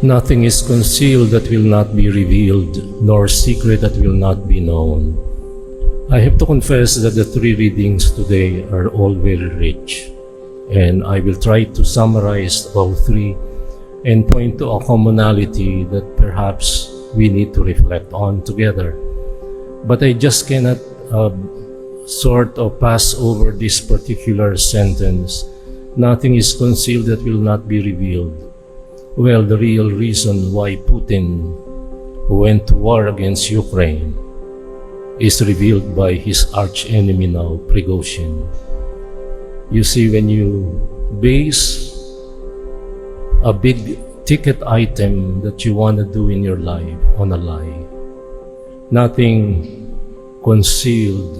Nothing is concealed that will not be revealed, nor secret that will not be known. I have to confess that the three readings today are all very rich, and I will try to summarize all three and point to a commonality that perhaps we need to reflect on together. But I just cannot sort of pass over this particular sentence. Nothing is concealed that will not be revealed. Well, the real reason why Putin went to war against Ukraine is revealed by his arch-enemy now, Prigozhin. You see, when you base a big ticket item that you want to do in your life on a lie, nothing is concealed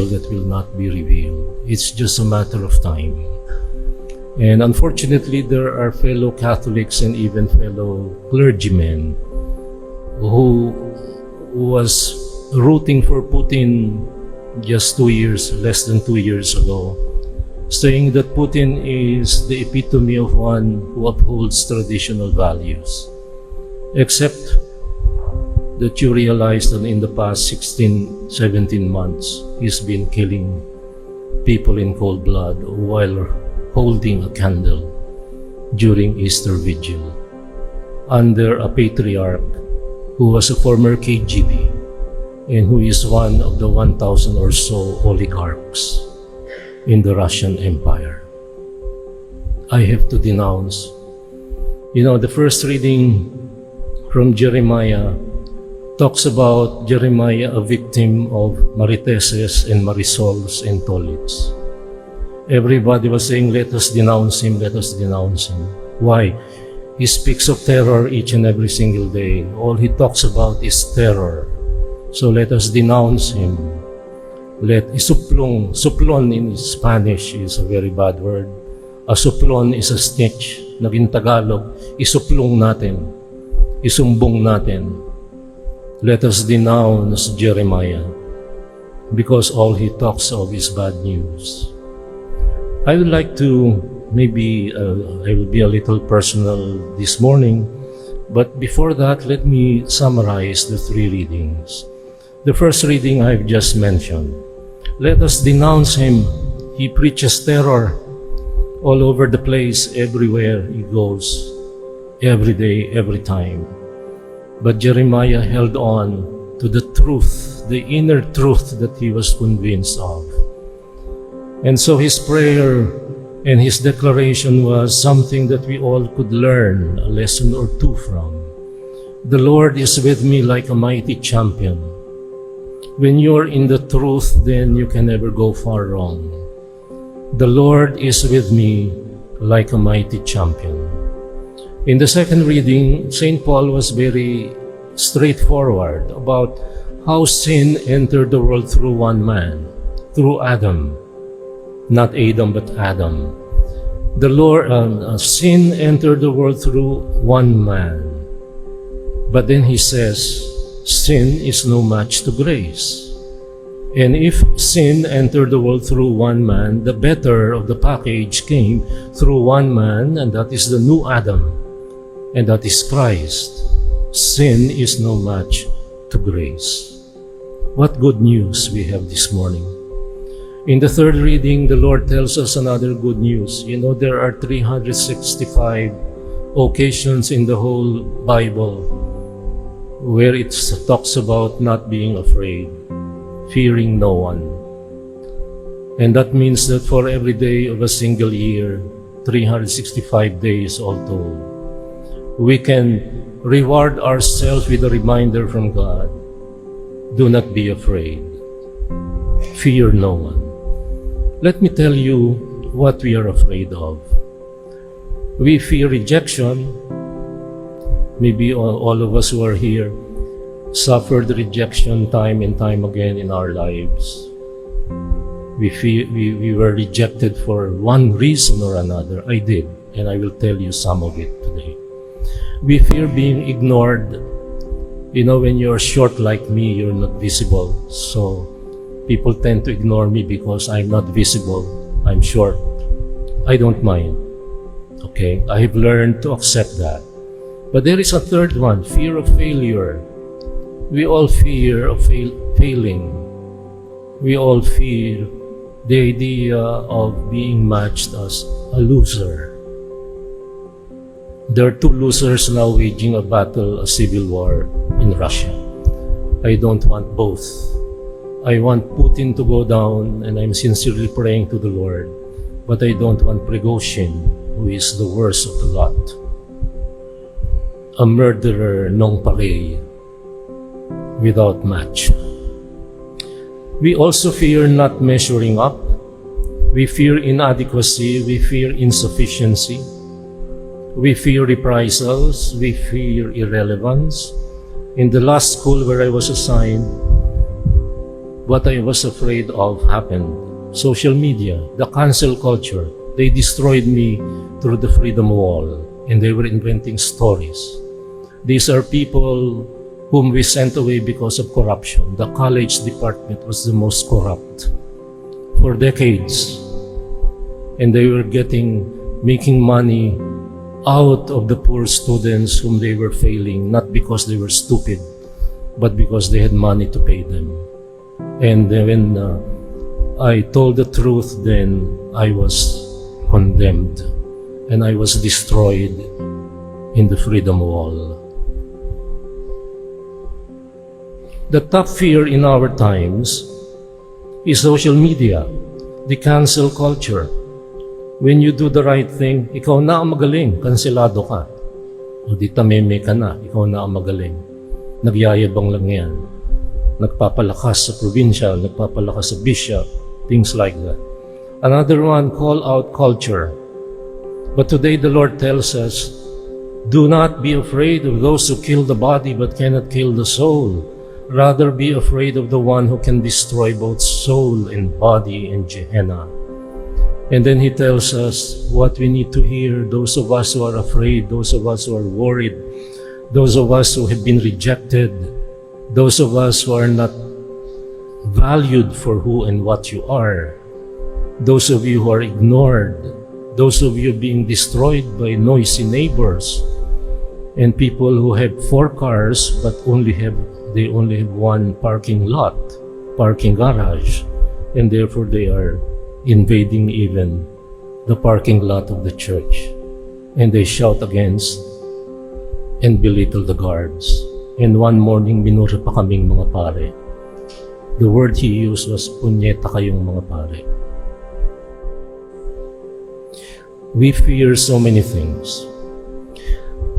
that will not be revealed. It's just a matter of time. And unfortunately, there are fellow Catholics and even fellow clergymen who was rooting for Putin just less than 2 years ago, saying that Putin is the epitome of one who upholds traditional values. Except that you realize that in the past 16, 17 months, he's been killing people in cold blood while holding a candle during Easter Vigil under a patriarch who was a former KGB and who is one of the 1,000 or so oligarchs in the Russian Empire. I have to denounce. The first reading from Jeremiah talks about Jeremiah, a victim of Mariteses and Marisols and Tolits. Everybody was saying, let us denounce him, let us denounce him. Why? He speaks of terror each and every single day. All he talks about is terror. So let us denounce him. Suplon in Spanish is a very bad word. A suplon is a snitch. Naging Tagalog, isuplong natin. Isumbong natin. Let us denounce Jeremiah because all he talks of is bad news. I would like to I will be a little personal this morning, but before that, let me summarize the three readings. The first reading I've just mentioned. Let us denounce him. He preaches terror all over the place, everywhere he goes, every day, every time. But Jeremiah held on to the truth, the inner truth that he was convinced of. And so his prayer and his declaration was something that we all could learn a lesson or two from. The Lord is with me like a mighty champion. When you're in the truth, then you can never go far wrong. The Lord is with me like a mighty champion. In the second reading, St. Paul was very straightforward about how sin entered the world through one man, through Adam. Not Adam, but Adam. The Lord, sin entered the world through one man. But then he says, sin is no match to grace. And if sin entered the world through one man, the better of the package came through one man, and that is the new Adam, and that is Christ. Sin is no match to grace. What good news we have this morning. In the third reading, the Lord tells us another good news. There are 365 occasions in the whole Bible where it talks about not being afraid, fearing no one. And that means that for every day of a single year, 365 days all told, we can reward ourselves with a reminder from God. Do not be afraid. Fear no one. Let me tell you what we are afraid of. We fear rejection. Maybe all of us who are here suffered rejection time and time again in our lives. We were rejected for one reason or another. I did, and I will tell you some of it today. We fear being ignored. When you're short like me, you're not visible. So people tend to ignore me because I'm not visible. I'm short. I don't mind. Okay, I have learned to accept that. But there is a third one, fear of failure. We all fear of failing. We all fear the idea of being matched as a loser. There are two losers now waging a battle, a civil war in Russia. I don't want both. I want Putin to go down, and I'm sincerely praying to the Lord. But I don't want Prigozhin, who is the worst of the lot. A murderer non pare, without match. We also fear not measuring up. We fear inadequacy. We fear insufficiency. We fear reprisals. We fear irrelevance. In the last school where I was assigned, what I was afraid of happened. Social media, the cancel culture, they destroyed me through the freedom wall, and they were inventing stories. These are people whom we sent away because of corruption. The college department was the most corrupt for decades, and they were making money out of the poor students whom they were failing, not because they were stupid, but because they had money to pay them. And when I told the truth, then I was condemned, and I was destroyed in the freedom wall. The top fear in our times is social media, the cancel culture. When you do the right thing, ikaw na ang magaling, kanselado ka. O di tameme ka na, ikaw na ang magaling. Nagyayabang lang yan. Nagpapalakas sa provincial, nagpapalakas sa bishop, things like that. Another one, call out culture. But today the Lord tells us, do not be afraid of those who kill the body but cannot kill the soul. Rather be afraid of the one who can destroy both soul and body in Gehenna. And then he tells us what we need to hear, those of us who are afraid, those of us who are worried, those of us who have been rejected, those of us who are not valued for who and what you are, those of you who are ignored, those of you being destroyed by noisy neighbors, and people who have 4 cars but they only have one parking garage, and therefore they are invading even the parking lot of the church, and they shout against and belittle the guards. And one morning, minura pa kaming mga pare. The word he used was, punyeta kayong mga pare. We fear so many things.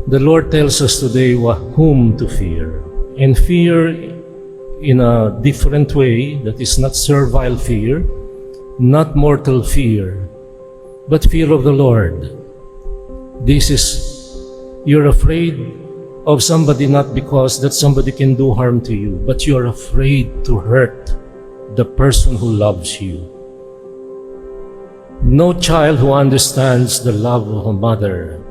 The Lord tells us today whom to fear. And fear in a different way, that is not servile fear, not mortal fear, but fear of the Lord. This is, you're afraid of somebody not because that somebody can do harm to you, but you're afraid to hurt the person who loves you. No child who understands the love of a mother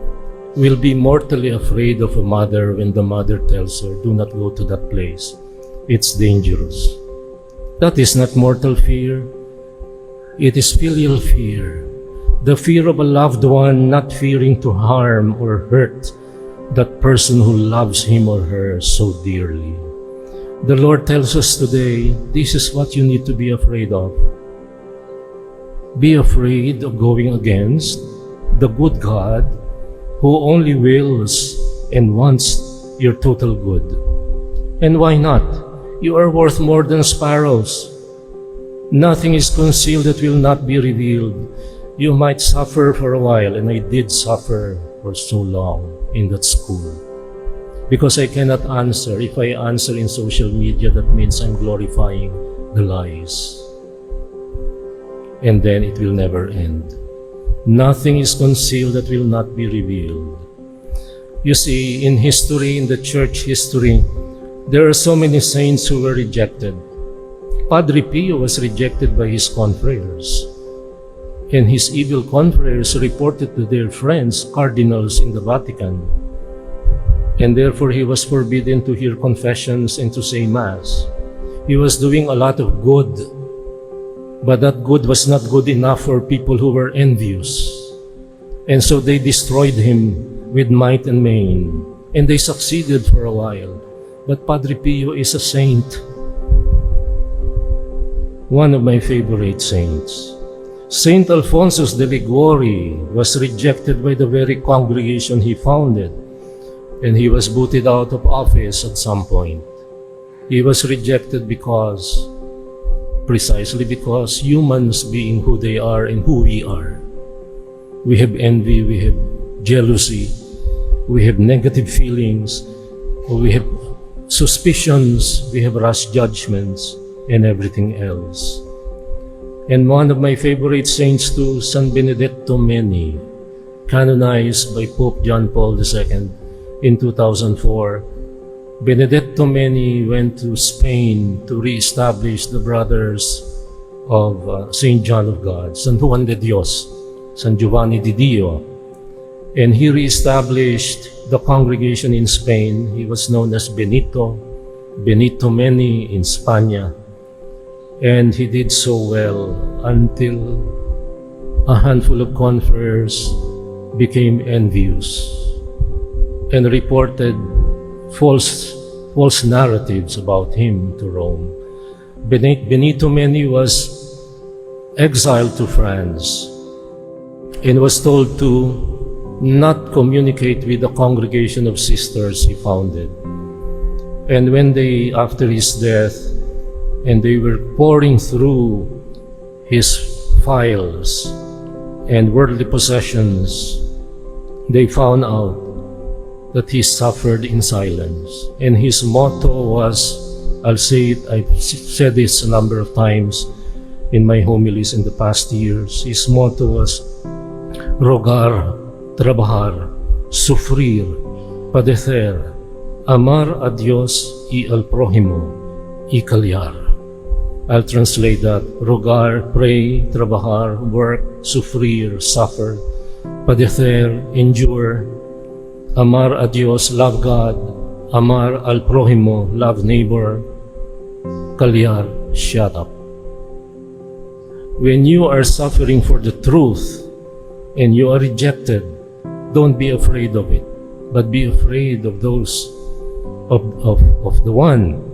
will be mortally afraid of a mother when the mother tells her, do not go to that place. It's dangerous. That is not mortal fear. It is filial fear. The fear of a loved one not fearing to harm or hurt that person who loves him or her so dearly. The Lord tells us today, this is what you need to be afraid of. Be afraid of going against the good God who only wills and wants your total good. And why not? You are worth more than sparrows. Nothing is concealed that will not be revealed. You might suffer for a while, and I did suffer for so long in that school. Because I cannot answer. If I answer in social media, that means I'm glorifying the lies. And then it will never end. Nothing is concealed that will not be revealed. You see, in history, in the church history, there are so many saints who were rejected. Padre Pio was rejected by his confreres, and his evil confreres reported to their friends, cardinals in the Vatican, and therefore he was forbidden to hear confessions and to say Mass. He was doing a lot of good, but that good was not good enough for people who were envious. And so they destroyed him with might and main. And they succeeded for a while. But Padre Pio is a saint. One of my favorite saints. Saint Alphonsus de Liguori was rejected by the very congregation he founded, and he was booted out of office at some point. He was rejected precisely because humans being who they are and who we are. We have envy, we have jealousy, we have negative feelings, we have suspicions, we have rash judgments, and everything else. And one of my favorite saints too, San Benedetto Meni, canonized by Pope John Paul II in 2004. Benedetto Meni went to Spain to re-establish the brothers of St. John of God, San Juan de Dios, San Giovanni di Dio. And he re-established the congregation in Spain. He was known as Benito Meni in Spania. And he did so well until a handful of confreres became envious and reported false narratives about him to Rome. Benito Meni was exiled to France and was told to not communicate with the congregation of sisters he founded. And when they, after his death, and they were pouring through his files and worldly possessions, they found out that he suffered in silence. And his motto was, I've said this a number of times in my homilies in the past years. His motto was, rogar, trabajar, sufrir, padecer, amar a Dios y al prójimo, y callar. I'll translate that. Rogar, pray, trabajar, work, sufrir, suffer, padecer, endure, amar a Dios, love God, amar al prójimo, love neighbor, callar, shut up. When you are suffering for the truth and you are rejected, don't be afraid of it, but be afraid of those, of the one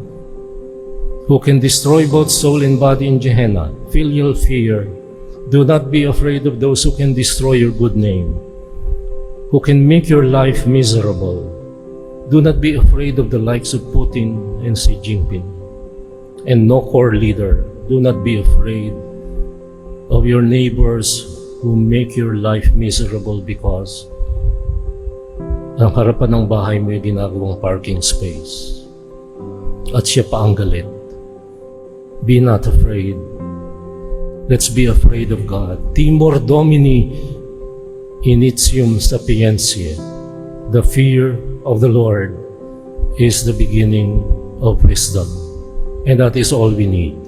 who can destroy both soul and body in Gehenna. Filial fear. Do not be afraid of those who can destroy your good name, who can make your life miserable. Do not be afraid of the likes of Putin and Xi Jinping and no core leader. Do not be afraid of your neighbors who make your life miserable because ang harapan ng bahay mo ay ginagawang parking space at siya pa ang galit. Be not afraid. Let's be afraid of God. Timor Domini initium sapientiae. The fear of the Lord is the beginning of wisdom. And that is all we need.